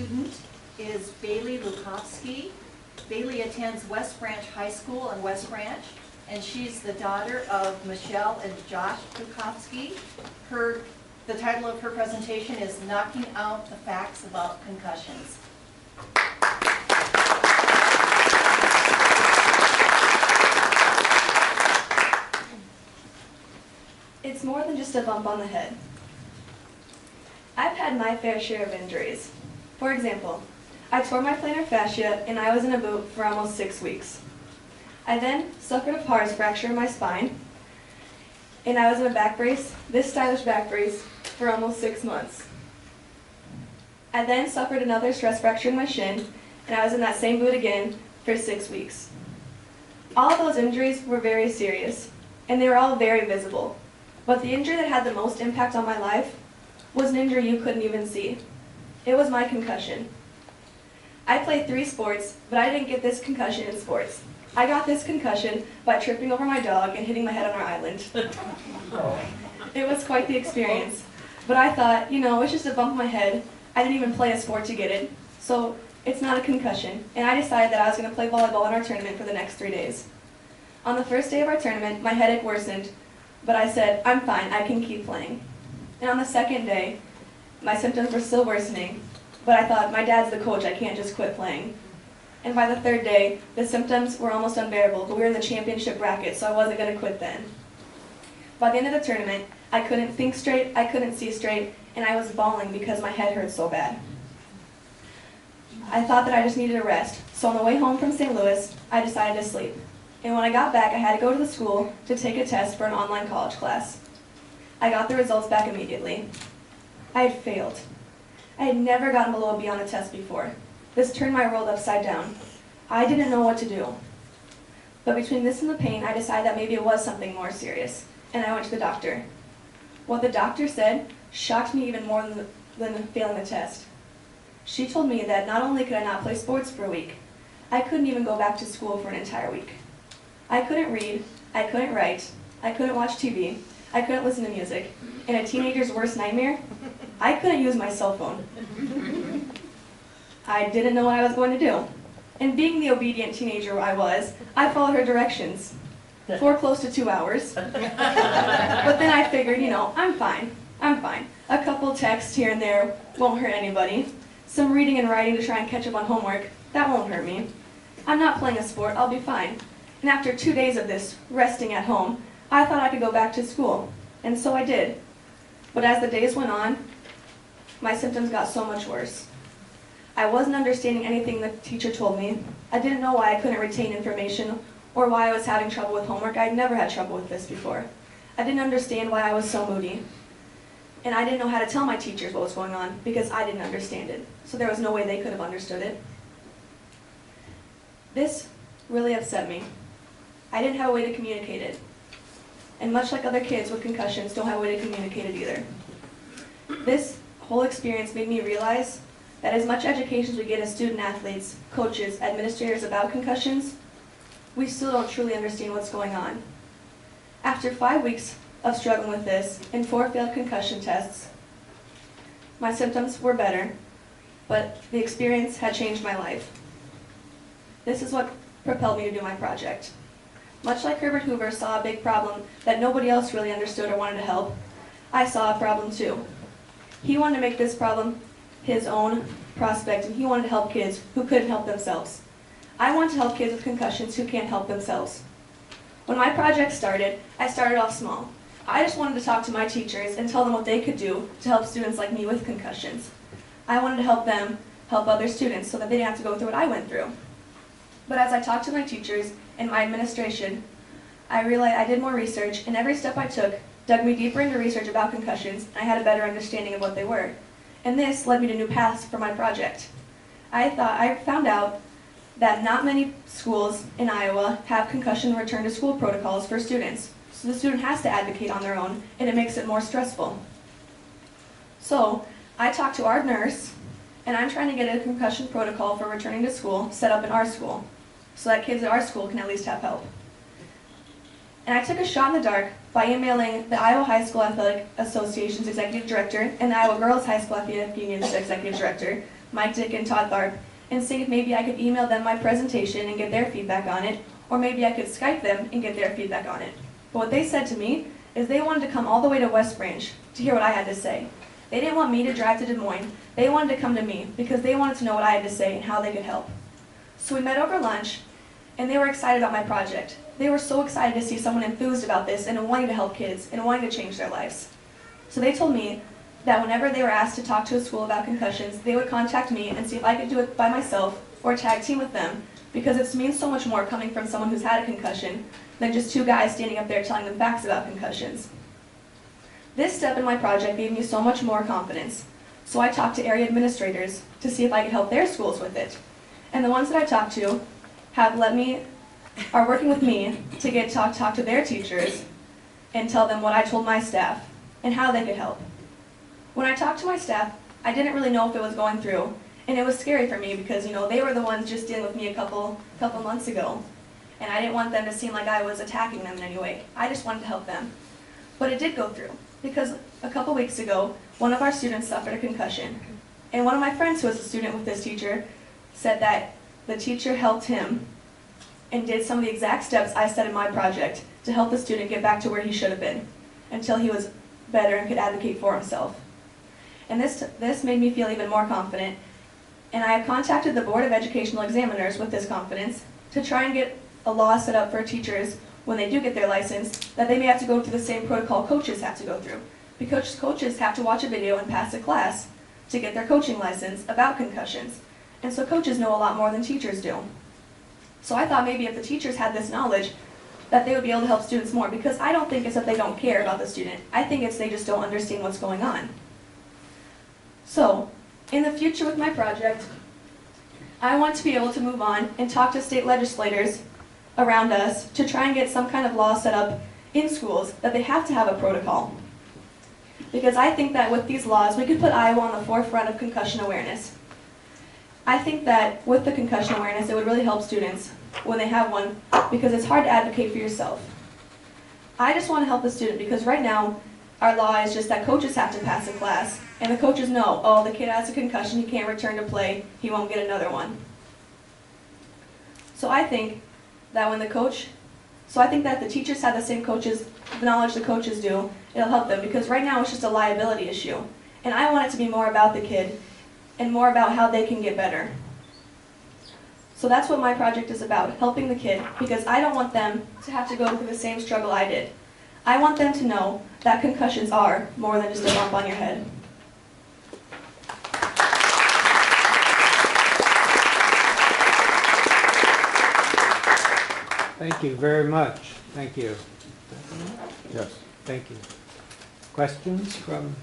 student is Bailey Lukowski. Bailey attends West Branch High School in West Branch, and she's the daughter of Michelle and Josh Lukowski. The title of her presentation is Knocking Out the Facts About Concussions. It's more than just a bump on the head. I've had my fair share of injuries. For example, I tore my plantar fascia and I was in a boot for almost 6 weeks. I then suffered a pars fracture in my spine, and I was in a back brace, this stylish back brace, for almost 6 months. I then suffered another stress fracture in my shin, and I was in that same boot again for 6 weeks. All of those injuries were very serious, and they were all very visible. But the injury that had the most impact on my life was an injury you couldn't even see. It was my concussion. I played 3 sports, but I didn't get this concussion in sports. I got this concussion by tripping over my dog and hitting my head on our island. It was quite the experience. But I thought, it's just a bump on my head. I didn't even play a sport to get it, so it's not a concussion. And I decided that I was going to play volleyball in our tournament for the next 3 days. On the first day of our tournament, my headache worsened, but I said, I'm fine, I can keep playing. And on the second day, my symptoms were still worsening, but I thought, my dad's the coach, I can't just quit playing. And by the third day, the symptoms were almost unbearable, but we were in the championship bracket, so I wasn't going to quit then. By the end of the tournament, I couldn't think straight, I couldn't see straight, and I was bawling because my head hurt so bad. I thought that I just needed a rest, so on the way home from St. Louis, I decided to sleep. And when I got back, I had to go to the school to take a test for an online college class. I got the results back immediately. I had failed. I had never gotten below a B on a test before. This turned my world upside down. I didn't know what to do. But between this and the pain, I decided that maybe it was something more serious, and I went to the doctor. What the doctor said shocked me even more than failing the test. She told me that not only could I not play sports for a week, I couldn't even go back to school for an entire week. I couldn't read, I couldn't write, I couldn't watch TV, I couldn't listen to music, and a teenager's worst nightmare, I couldn't use my cell phone. I didn't know what I was going to do. And being the obedient teenager I followed her directions for close to 2 hours. But then I figured, I'm fine. A couple texts here and there won't hurt anybody. Some reading and writing to try and catch up on homework, that won't hurt me. I'm not playing a sport, I'll be fine. And after 2 days of this, resting at home, I thought I could go back to school. And so I did. But as the days went on, my symptoms got so much worse. I wasn't understanding anything the teacher told me. I didn't know why I couldn't retain information or why I was having trouble with homework. I'd never had trouble with this before. I didn't understand why I was so moody. And I didn't know how to tell my teachers what was going on because I didn't understand it. So there was no way they could have understood it. This really upset me. I didn't have a way to communicate it. And much like other kids with concussions don't have a way to communicate it either. This whole experience made me realize that as much education as we get as student athletes, coaches, administrators about concussions, we still don't truly understand what's going on. After 5 weeks of struggling with this and 4 failed concussion tests, my symptoms were better, but the experience had changed my life. This is what propelled me to do my project. Much like Herbert Hoover saw a big problem that nobody else really understood or wanted to help, I saw a problem too. He wanted to make this problem his own prospect, and he wanted to help kids who couldn't help themselves. I want to help kids with concussions who can't help themselves. When my project started, I started off small. I just wanted to talk to my teachers and tell them what they could do to help students like me with concussions. I wanted to help them help other students so that they didn't have to go through what I went through. But as I talked to my teachers and my administration, I realized I did more research, and every step I took dug me deeper into research about concussions, and I had a better understanding of what they were. And this led me to new paths for my project. I found out that not many schools in Iowa have concussion return to school protocols for students. So the student has to advocate on their own, and it makes it more stressful. So I talked to our nurse, and I'm trying to get a concussion protocol for returning to school set up in our school, so that kids at our school can at least have help. And I took a shot in the dark by emailing the Iowa High School Athletic Association's executive director and the Iowa Girls High School Athletic Union's executive director Mike Dick and Todd Tharp, and seeing if maybe I could email them my presentation and get their feedback on it, or maybe I could Skype them and get their feedback on it. But what they said to me is they wanted to come all the way to West Branch to hear what I had to say. They didn't want me to drive to Des Moines. They wanted to come to me because they wanted to know what I had to say and how they could help. So we met over lunch, and they were excited about my project. They were so excited to see someone enthused about this and wanting to help kids and wanting to change their lives. So they told me that whenever they were asked to talk to a school about concussions, they would contact me and see if I could do it by myself or tag team with them, because it means so much more coming from someone who's had a concussion than just two guys standing up there telling them facts about concussions. This step in my project gave me so much more confidence. So I talked to area administrators to see if I could help their schools with it. And the ones that I talked to are working with me to talk to their teachers and tell them what I told my staff and how they could help. When I talked to my staff, I didn't really know if it was going through, and it was scary for me because, they were the ones just dealing with me a couple months ago, and I didn't want them to seem like I was attacking them in any way. I just wanted to help them. But it did go through, because a couple weeks ago, one of our students suffered a concussion, and one of my friends who was a student with this teacher said that the teacher helped him and did some of the exact steps I said in my project to help the student get back to where he should have been until he was better and could advocate for himself. And this made me feel even more confident, and I have contacted the Board of Educational Examiners with this confidence to try and get a law set up for teachers when they do get their license that they may have to go through the same protocol coaches have to go through. Because coaches have to watch a video and pass a class to get their coaching license about concussions. And so coaches know a lot more than teachers do. So I thought maybe if the teachers had this knowledge, that they would be able to help students more, because I don't think it's that they don't care about the student. I think it's they just don't understand what's going on. So, in the future with my project, I want to be able to move on and talk to state legislators around us to try and get some kind of law set up in schools that they have to have a protocol. Because I think that with these laws, we could put Iowa on the forefront of concussion awareness. I think that with the concussion awareness, it would really help students when they have one, because it's hard to advocate for yourself. I just want to help the student because right now, our law is just that coaches have to pass a class, and the coaches know, oh, the kid has a concussion, he can't return to play, he won't get another one. So I think that the teachers have the same knowledge the coaches do, it'll help them, because right now it's just a liability issue. And I want it to be more about the kid and more about how they can get better. So that's what my project is about, helping the kid, because I don't want them to have to go through the same struggle I did. I want them to know that concussions are more than just a bump on your head. Thank you very much. Thank you. Yes. Thank you. Questions from?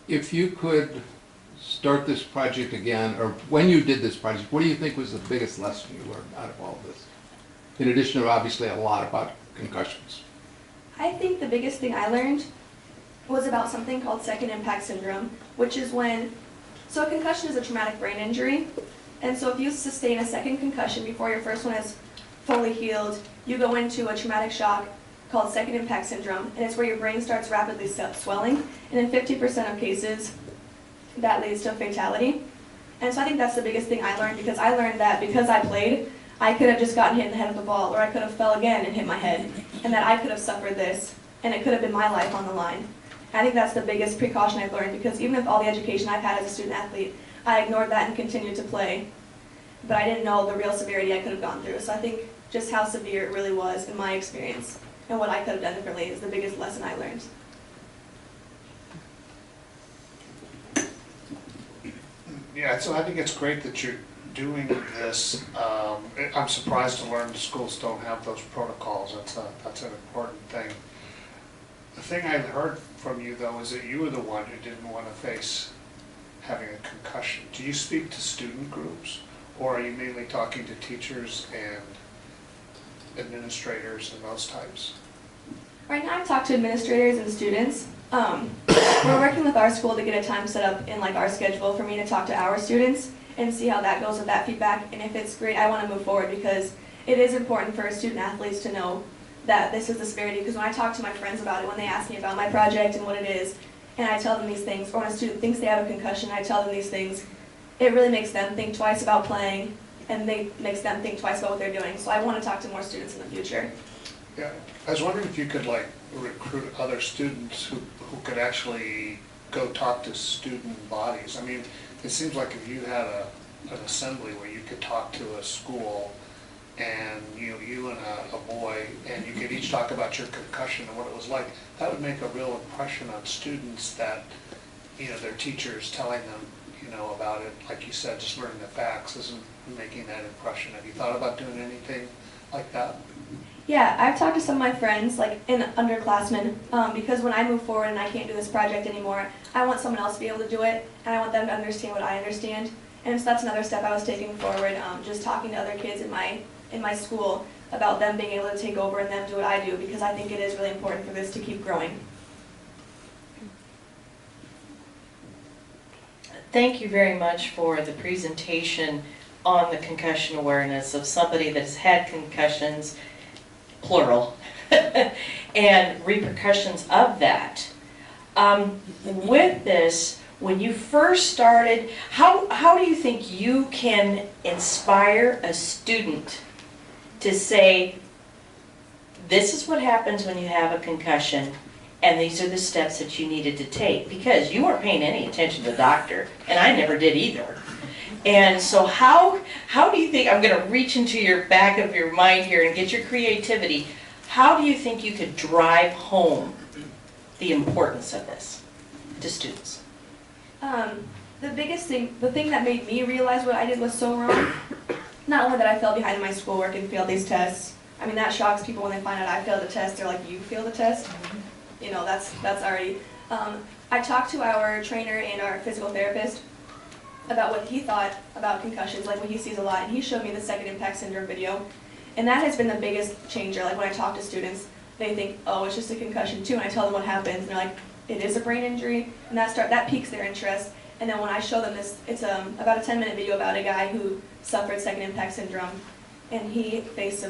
If you could start this project again, or when you did this project, what do you think was the biggest lesson you learned out of all of this? In addition to obviously a lot about concussions. I think the biggest thing I learned was about something called second impact syndrome, which is so a concussion is a traumatic brain injury, and so if you sustain a second concussion before your first one is fully healed, you go into a traumatic shock called second impact syndrome, and it's where your brain starts rapidly swelling, and in 50% of cases, that leads to a fatality. And so I think that's the biggest thing I learned, because I learned that because I played, I could have just gotten hit in the head with a ball, or I could have fell again and hit my head, and that I could have suffered this, and it could have been my life on the line. I think that's the biggest precaution I've learned, because even with all the education I've had as a student athlete, I ignored that and continued to play. But I didn't know the real severity I could have gone through. So I think just how severe it really was in my experience and what I could have done differently is the biggest lesson I learned. Yeah, so I think it's great that you're doing this. I'm surprised to learn schools don't have those protocols. That's an important thing. The thing I heard from you, though, is that you were the one who didn't want to face having a concussion. Do you speak to student groups, or are you mainly talking to teachers and administrators and those types? Right now I talk to administrators and students. We're working with our school to get a time set up in our schedule for me to talk to our students and see how that goes with that feedback. And if it's great, I want to move forward, because it is important for student athletes to know that this is the severity, because when I talk to my friends about it, when they ask me about my project and what it is, and I tell them these things, or when a student thinks they have a concussion, I tell them these things, it really makes them think twice about playing, and makes them think twice about what they're doing. So I want to talk to more students in the future. Yeah, I was wondering if you could like recruit other students who could actually go talk to student bodies. I mean, it seems like if you had an assembly where you could talk to a school and you and a boy, and you could each talk about your concussion and what it was like, that would make a real impression on students that, their teachers telling them, about it, like you said, just learning the facts isn't making that impression. Have you thought about doing anything like that? Yeah, I've talked to some of my friends, like in underclassmen, because when I move forward and I can't do this project anymore, I want someone else to be able to do it, and I want them to understand what I understand. And so that's another step I was taking forward, just talking to other kids in my school about them being able to take over and them do what I do, because I think it is really important for this to keep growing. Thank you very much for the presentation on the concussion awareness of somebody that has had concussions, plural, and repercussions of that. With this, when you first started, how do you think you can inspire a student to say, this is what happens when you have a concussion, and these are the steps that you needed to take? Because you weren't paying any attention to the doctor, and I never did either. And so how do you think, I'm going to reach into your back of your mind here and get your creativity, how do you think you could drive home the importance of this to students? The biggest thing, the thing that made me realize what I did was so wrong, not only that I fell behind in my schoolwork and failed these tests. I mean, that shocks people when they find out I failed a test. They're like, you failed a test? That's already. I talked to our trainer and our physical therapist about what he thought about concussions, like what he sees a lot, and he showed me the second impact syndrome video. And that has been the biggest changer. Like when I talk to students, they think, oh, it's just a concussion too, and I tell them what happens, and they're like, it is a brain injury, and that piques their interest. And then when I show them this, it's about a 10-minute video about a guy who suffered second impact syndrome, and he faced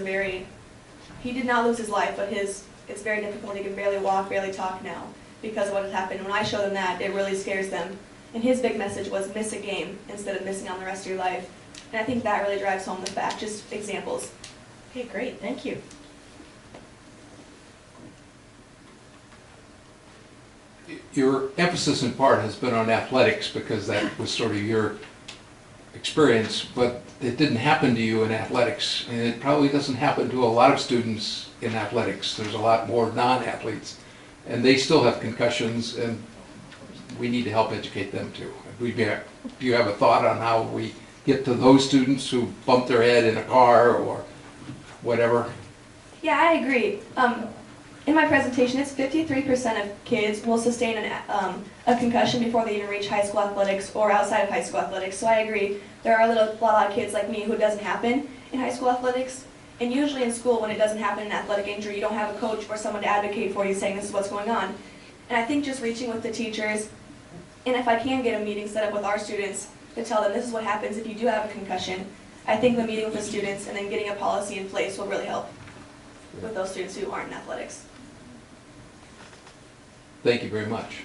he did not lose his life, but it's very difficult. He can barely walk, barely talk now because of what has happened. When I show them that, it really scares them. And his big message was miss a game instead of missing on the rest of your life. And I think that really drives home the fact, just examples. Okay, great, thank you. Your emphasis in part has been on athletics because that was sort of your experience, but it didn't happen to you in athletics, and it probably doesn't happen to a lot of students in athletics. There's a lot more non-athletes, and they still have concussions, and we need to help educate them too. Do you have a thought on how we get to those students who bump their head in a car or whatever? Yeah, I agree. In my presentation, it's 53% of kids will sustain a concussion before they even reach high school athletics or outside of high school athletics. So I agree. There are a lot of kids like me who it doesn't happen in high school athletics. And usually in school, when it doesn't happen in athletic injury, you don't have a coach or someone to advocate for you saying this is what's going on. And I think just reaching with the teachers, and if I can get a meeting set up with our students to tell them this is what happens if you do have a concussion, I think the meeting with the students and then getting a policy in place will really help with those students who aren't in athletics. Thank you very much.